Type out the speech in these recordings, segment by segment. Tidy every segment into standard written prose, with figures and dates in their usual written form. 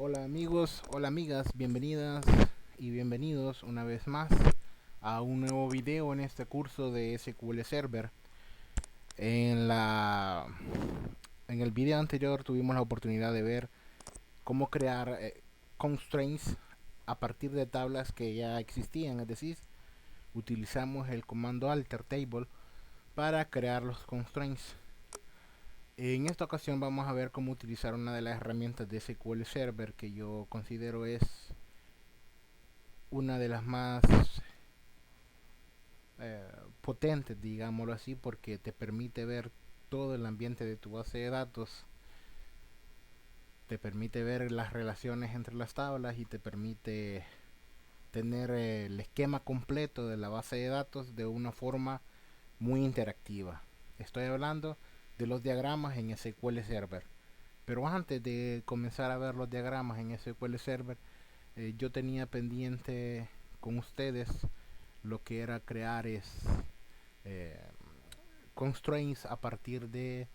Hola amigos, hola amigas, bienvenidas y bienvenidos una vez más a un nuevo video en este curso de SQL Server. En la en el video anterior tuvimos la oportunidad de ver cómo crear constraints a partir de tablas que ya existían, es decir, utilizamos el comando alter table para crear los constraints. En esta ocasión vamos a ver cómo utilizar una de las herramientas de SQL Server que yo considero es una de las más eh, potentes, digámoslo así, porque te permite ver todo el ambiente de tu base de datos, te permite ver las relaciones entre las tablas y te permite tener el esquema completo de la base de datos de una forma muy interactiva. Estoy hablando de los diagramas en SQL Server. Pero antes de comenzar a ver los diagramas en SQL Server, yo tenía pendiente con ustedes lo que era crear eh, constraints a partir de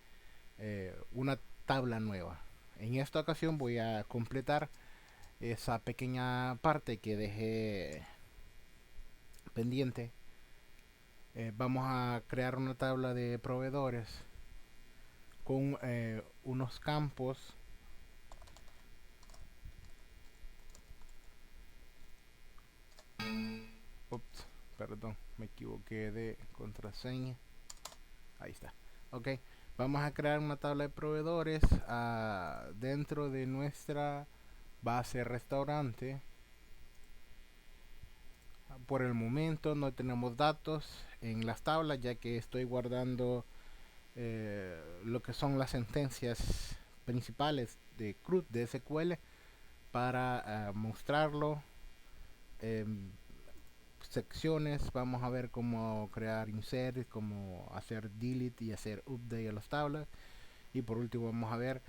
una tabla nueva. En esta ocasión voy a completar esa pequeña parte que dejé pendiente. Vamos a crear una tabla de proveedores con unos campos. Ups, perdón, me equivoqué de contraseña. Ahí está. Ok, vamos a crear una tabla de proveedores dentro de nuestra base restaurante. Por el momento no tenemos datos en las tablas, ya que estoy guardando lo que son las sentencias principales de CRUD de SQL para mostrarlo en secciones. Vamos a ver cómo crear insert, cómo hacer delete y hacer update a las tablas, y por último vamos a ver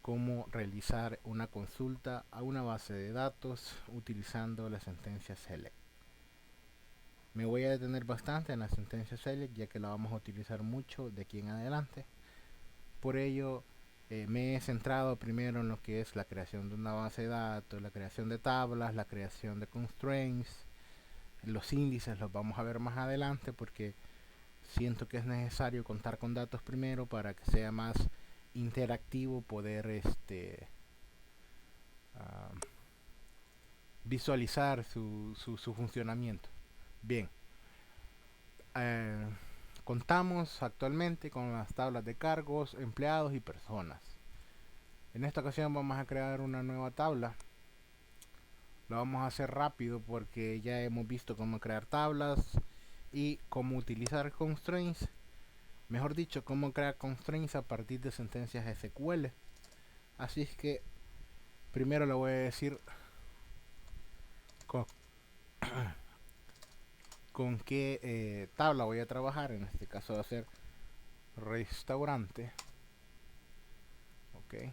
cómo realizar una consulta a una base de datos utilizando la sentencia select. Me voy a detener bastante en la sentencia select, ya que la vamos a utilizar mucho de aquí en adelante. Por ello, me he centrado primero en lo que es la creación de una base de datos, la creación de tablas, la creación de constraints. Los índices los vamos a ver más adelante, porque siento que es necesario contar con datos primero para que sea más interactivo poder uh, visualizar su funcionamiento. Bien, eh, contamos actualmente con las tablas de cargos, empleados y personas. En esta ocasión vamos a crear una nueva tabla. Lo vamos a hacer rápido porque ya hemos visto cómo crear tablas y cómo utilizar constraints. Mejor dicho, cómo crear constraints a partir de sentencias SQL. Así es que primero le voy a decir con, con qué tabla voy a trabajar. En este caso va a ser restaurante. Ok.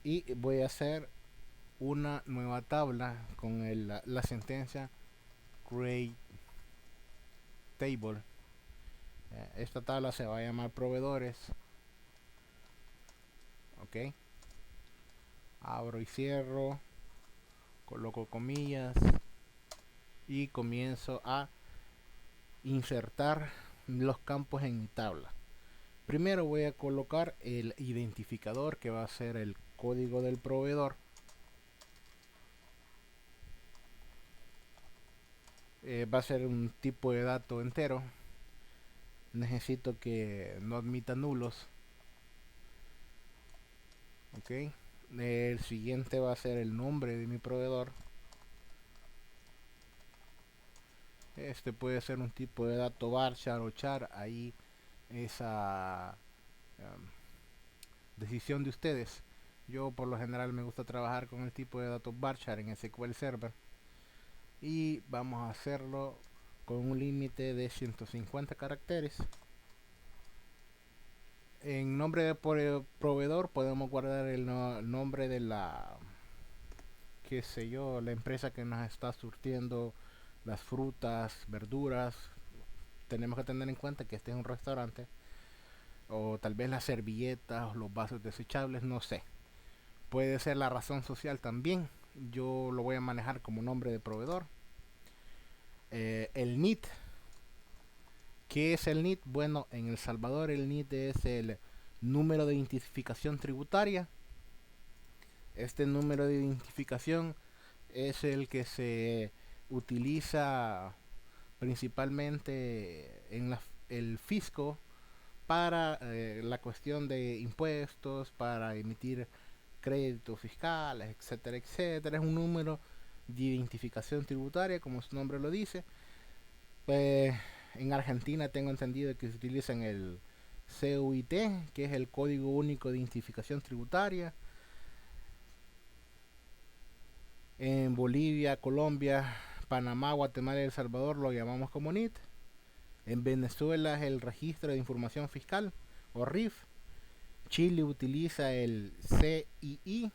Y voy a hacer una nueva tabla con la sentencia create table. Esta tabla se va a llamar proveedores. Ok. Abro y cierro. Coloco comillas. Y comienzo a insertar los campos en mi tabla. Primero voy a colocar el identificador, que va a ser el código del proveedor. Va a ser un tipo de dato entero. Necesito que no admita nulos. Ok. El siguiente va a ser el nombre de mi proveedor. Este puede ser un tipo de dato varchar o char. Ahí esa decisión de ustedes. Yo por lo general me gusta trabajar con el tipo de datos varchar en SQL Server. Y vamos a hacerlo con un límite de 150 caracteres. En nombre de proveedor podemos guardar el nombre de la, qué sé yo, la empresa que nos está surtiendo las frutas, verduras. Tenemos que tener en cuenta que este es un restaurante. O tal vez las servilletas o los vasos desechables, no sé. Puede ser la razón social también. Yo lo voy a manejar como nombre de proveedor. El NIT. ¿Qué es el NIT? Bueno, en El Salvador el NIT es el número de identificación tributaria. Este número de identificación es el que se utiliza principalmente en el fisco para la cuestión de impuestos, para emitir créditos fiscales, etcétera, etcétera. Es un número de identificación tributaria, como su nombre lo dice. En Argentina tengo entendido que se utiliza en el CUIT, que es el Código Único de Identificación Tributaria. En Bolivia, Colombia, Panamá, Guatemala y El Salvador lo llamamos como NIT. En Venezuela es el Registro de Información Fiscal o RIF. Chile utiliza el CII,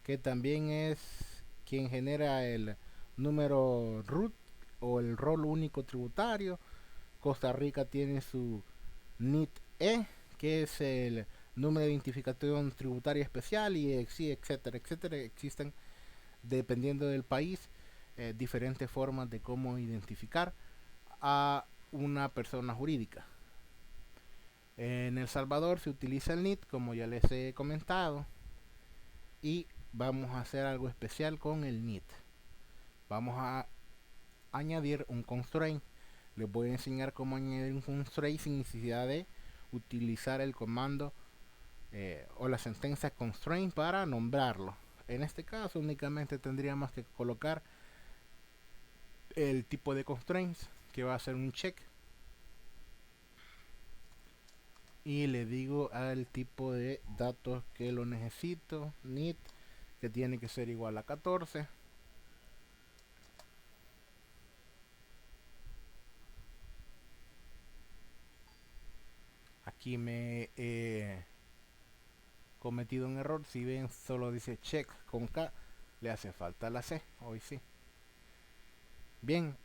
que también es quien genera el número RUT o el rol único tributario. Costa Rica tiene su NIT-E, que es el número de identificación tributaria especial, y etcétera, etcétera. Existen, dependiendo del país, diferentes formas de cómo identificar a una persona jurídica. En El Salvador se utiliza el NIT, como ya les he comentado, y vamos a hacer algo especial con el NIT. Vamos a añadir un constraint. Les voy a enseñar cómo añadir un constraint sin necesidad de utilizar el comando o la sentencia constraint para nombrarlo. En este caso únicamente tendríamos que colocar el tipo de constraints, que va a ser un check, y le digo al tipo de datos que lo necesito, NIT, que tiene que ser igual a 14. Aquí me he cometido un error. Si ven, solo dice check con K, le hace falta la C. Hoy sí. Bien,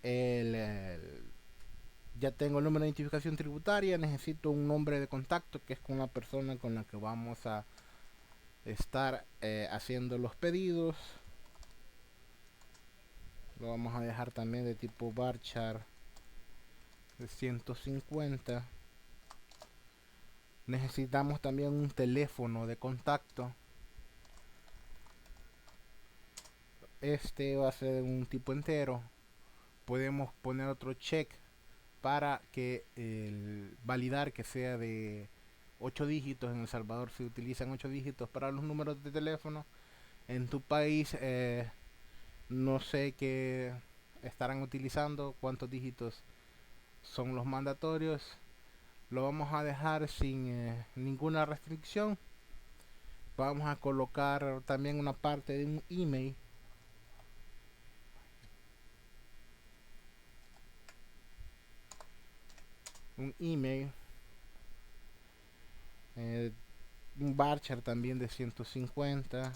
ya tengo el número de identificación tributaria. Necesito un nombre de contacto, que es con la persona con la que vamos a estar haciendo los pedidos. Lo vamos a dejar también de tipo varchar de 150. Necesitamos también un teléfono de contacto. Este va a ser un tipo entero. Podemos poner otro check para que validar que sea de 8 dígitos. En El Salvador se utilizan 8 dígitos para los números de teléfono. En tu país no sé qué estarán utilizando, cuántos dígitos son los mandatorios. Lo vamos a dejar sin ninguna restricción. Vamos a colocar también una parte de un email. Un email. Un varchar también de 150.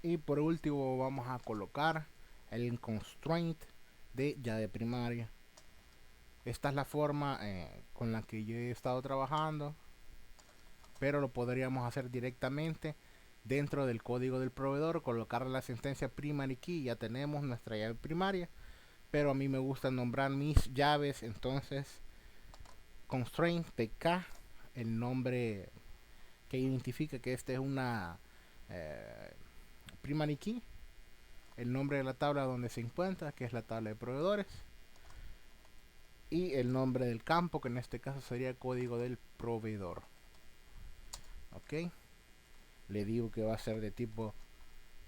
Y por último vamos a colocar el constraint de llave primaria. Esta es la forma con la que yo he estado trabajando, pero lo podríamos hacer directamente dentro del código del proveedor, colocar la sentencia primary key. Ya tenemos nuestra llave primaria, pero a mí me gusta nombrar mis llaves. Entonces constraint pk, el nombre que identifica que esta es una primary key, el nombre de la tabla donde se encuentra, que es la tabla de proveedores, y el nombre del campo, que en este caso sería el código del proveedor. Ok, le digo que va a ser de tipo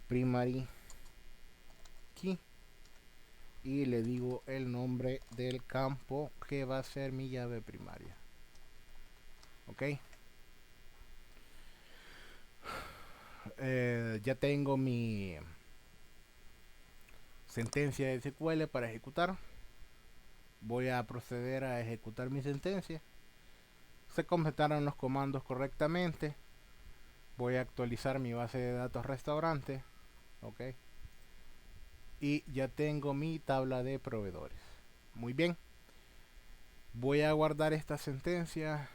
primary key, y le digo el nombre del campo, que va a ser mi llave primaria. Ok, ya tengo mi sentencia de SQL para ejecutar. Voy a proceder a ejecutar mi sentencia. Se completaron los comandos correctamente. Voy a actualizar mi base de datos restaurante. Ok, y ya tengo mi tabla de proveedores. Muy bien. Voy a guardar esta sentencia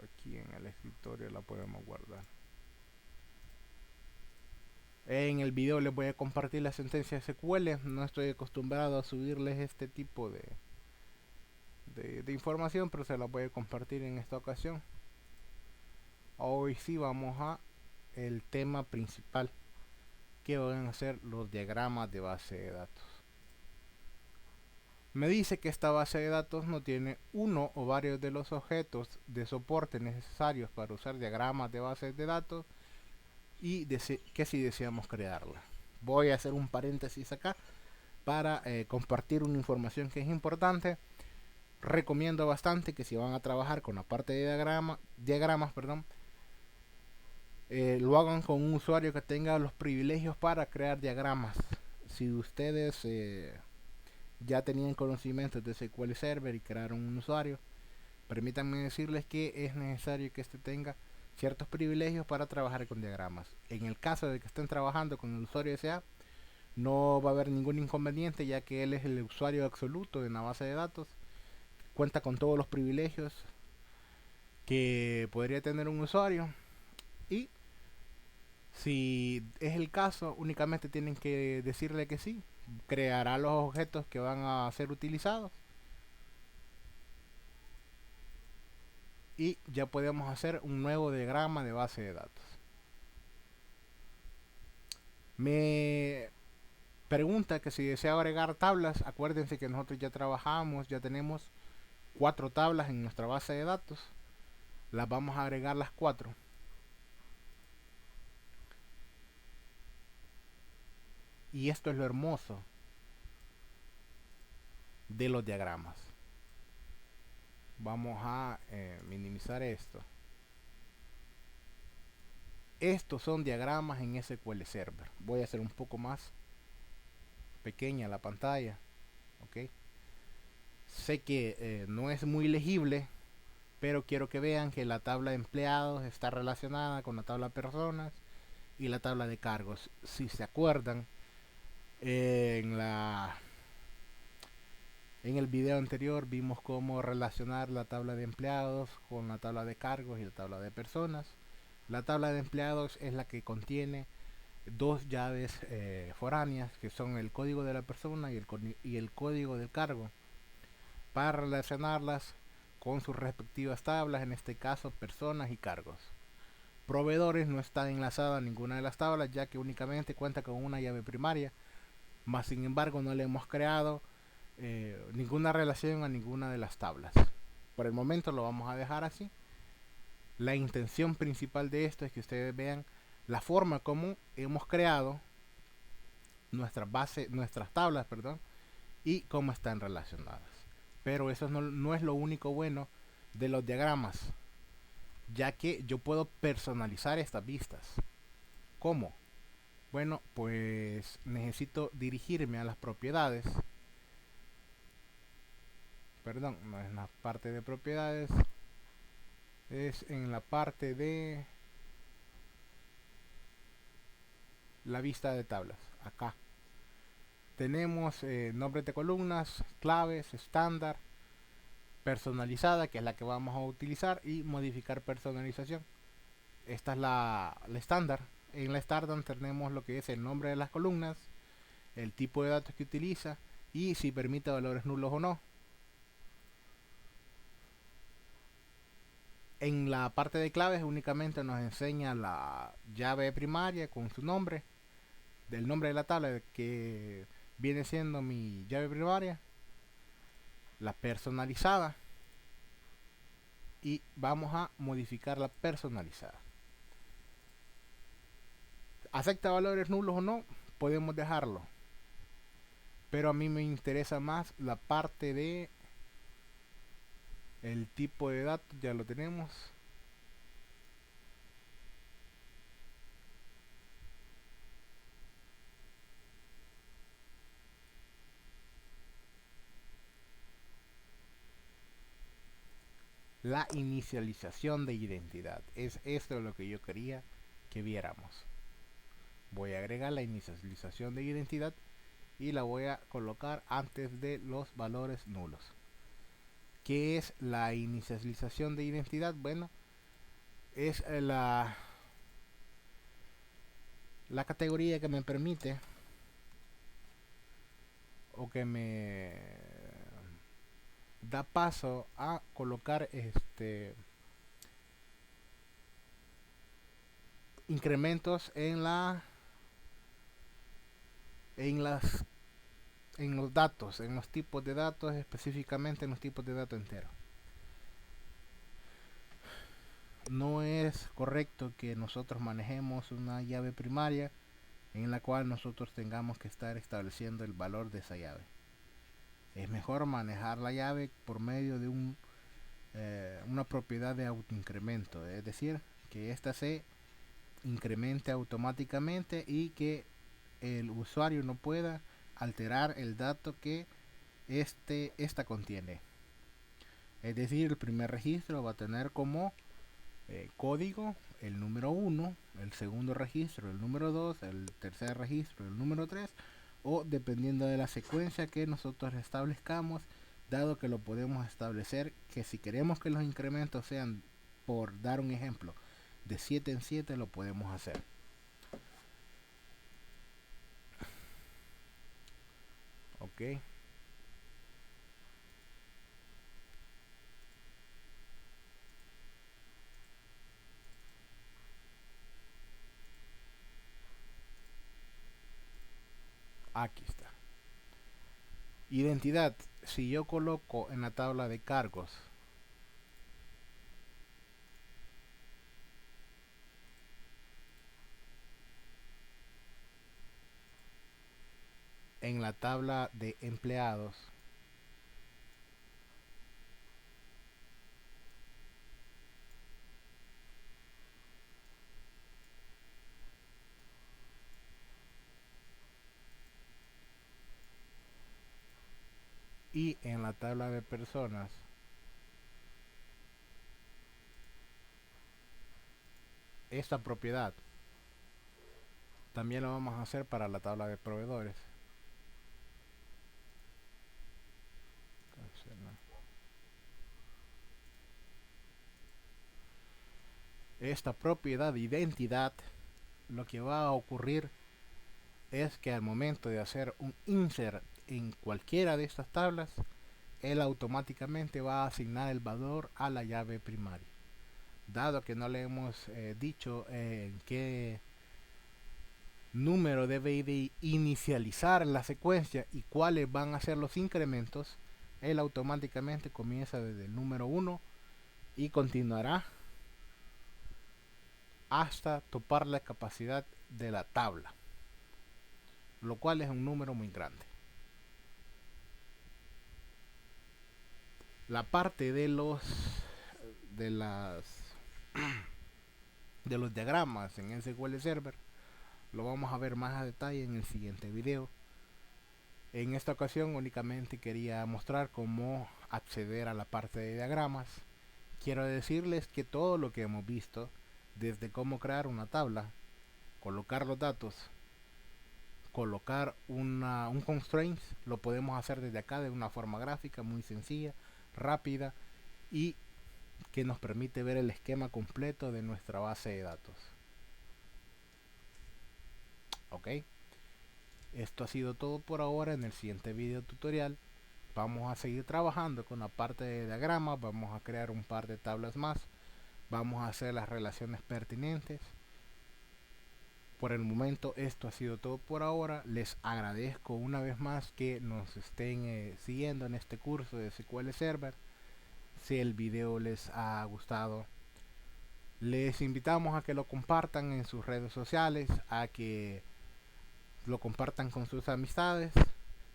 aquí en el escritorio, la podemos guardar. En el video les voy a compartir la sentencia SQL. No estoy acostumbrado a subirles este tipo de información, pero se la voy a compartir en esta ocasión. Hoy sí vamos a el tema principal, que van a ser los diagramas de base de datos. Me dice que esta base de datos no tiene uno o varios de los objetos de soporte necesarios para usar diagramas de bases de datos y que si deseamos crearla. Voy a hacer un paréntesis acá para compartir una información que es importante. Recomiendo bastante que si van a trabajar con la parte de diagramas, lo hagan con un usuario que tenga los privilegios para crear diagramas. Si ustedes ya tenían conocimientos de SQL Server y crearon un usuario, permítanme decirles que es necesario que este tenga ciertos privilegios para trabajar con diagramas. En el caso de que estén trabajando con el usuario SA, no va a haber ningún inconveniente, ya que él es el usuario absoluto de una base de datos, cuenta con todos los privilegios que podría tener un usuario, y si es el caso, únicamente tienen que decirle que sí, creará los objetos que van a ser utilizados y ya podemos hacer un nuevo diagrama de base de datos. Me pregunta que si desea agregar tablas. Acuérdense que nosotros ya trabajamos, ya tenemos 4 tablas en nuestra base de datos. Las vamos a agregar las 4. Y esto es lo hermoso de los diagramas. Vamos a minimizar esto. Estos son diagramas en SQL Server. Voy a hacer un poco más pequeña la pantalla. Ok. Sé que no es muy legible, pero quiero que vean que la tabla de empleados está relacionada con la tabla de personas y la tabla de cargos. Si se acuerdan, en el video anterior vimos cómo relacionar la tabla de empleados con la tabla de cargos y la tabla de personas. La tabla de empleados es la que contiene dos llaves foráneas, que son el código de la persona y el código del cargo, para relacionarlas con sus respectivas tablas, en este caso personas y cargos. Proveedores no está enlazada a ninguna de las tablas, ya que únicamente cuenta con una llave primaria, más sin embargo no le hemos creado ninguna relación a ninguna de las tablas. Por el momento lo vamos a dejar así. La intención principal de esto es que ustedes vean la forma como hemos creado nuestras tablas, y cómo están relacionadas. Pero eso no es lo único bueno de los diagramas, ya que yo puedo personalizar estas vistas. ¿Cómo? Bueno, pues necesito dirigirme a las propiedades. Perdón, no es en la parte de propiedades, es en la parte de la vista de tablas. Acá tenemos nombres de columnas, claves, estándar, personalizada, que es la que vamos a utilizar, y modificar personalización. Esta es la estándar. En la estándar tenemos lo que es el nombre de las columnas, el tipo de datos que utiliza y si permite valores nulos o no. En la parte de claves únicamente nos enseña la llave primaria con su nombre, del nombre de la tabla que viene siendo mi llave primaria, la personalizada, y vamos a modificar la personalizada. ¿Acepta valores nulos o no? Podemos dejarlo, pero a mí me interesa más la parte de el tipo de datos. Ya lo tenemos. La inicialización de identidad. Es esto lo que yo quería que viéramos. Voy a agregar la inicialización de identidad y la voy a colocar antes de los valores nulos. ¿Qué es la inicialización de identidad? Bueno, es la categoría que me permite o que me da paso a colocar incrementos en en las en los datos, en los tipos de datos, específicamente en los tipos de datos enteros. No es correcto que nosotros manejemos una llave primaria en la cual nosotros tengamos que estar estableciendo el valor de esa llave. Es mejor manejar la llave por medio de una propiedad de autoincremento, es decir, que ésta se incremente automáticamente y que el usuario no pueda alterar el dato que esta contiene. Es decir, el primer registro va a tener como código el número 1, el segundo registro el número 2, el tercer registro el número 3, o dependiendo de la secuencia que nosotros establezcamos, dado que lo podemos establecer que si queremos que los incrementos sean, por dar un ejemplo, de 7 en 7, lo podemos hacer. Ok. Aquí está. Identidad. Si yo coloco en la tabla de cargos en la tabla de empleados y en la tabla de personas esta propiedad, también lo vamos a hacer para la tabla de proveedores. Esta propiedad de identidad, lo que va a ocurrir es que al momento de hacer un insert en cualquiera de estas tablas, él automáticamente va a asignar el valor a la llave primaria. Dado que no le hemos dicho en qué número debe de inicializar la secuencia y cuáles van a ser los incrementos, él automáticamente comienza desde el número 1 y continuará hasta topar la capacidad de la tabla, lo cual es un número muy grande. La parte de los de las de los diagramas en SQL Server lo vamos a ver más a detalle en el siguiente video. En esta ocasión únicamente quería mostrar cómo acceder a la parte de diagramas. Quiero decirles que todo lo que hemos visto, desde cómo crear una tabla, colocar los datos, colocar un constraint, lo podemos hacer desde acá de una forma gráfica muy sencilla, rápida y que nos permite ver el esquema completo de nuestra base de datos. Ok, esto ha sido todo por ahora. En el siguiente video tutorial vamos a seguir trabajando con la parte de diagramas, vamos a crear un par de tablas más, vamos a hacer las relaciones pertinentes. Por el momento esto ha sido todo por ahora. Les agradezco una vez más que nos estén siguiendo en este curso de SQL Server. Si el video les ha gustado, les invitamos a que lo compartan en sus redes sociales, a que lo compartan con sus amistades.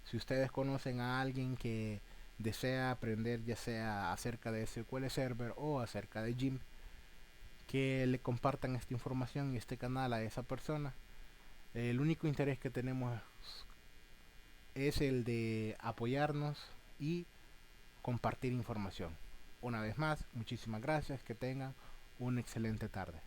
Si ustedes conocen a alguien que desea aprender ya sea acerca de SQL Server o acerca de Gym, que le compartan esta información y este canal a esa persona. El único interés que tenemos es el de apoyarnos y compartir información. Una vez más, muchísimas gracias, que tengan una excelente tarde.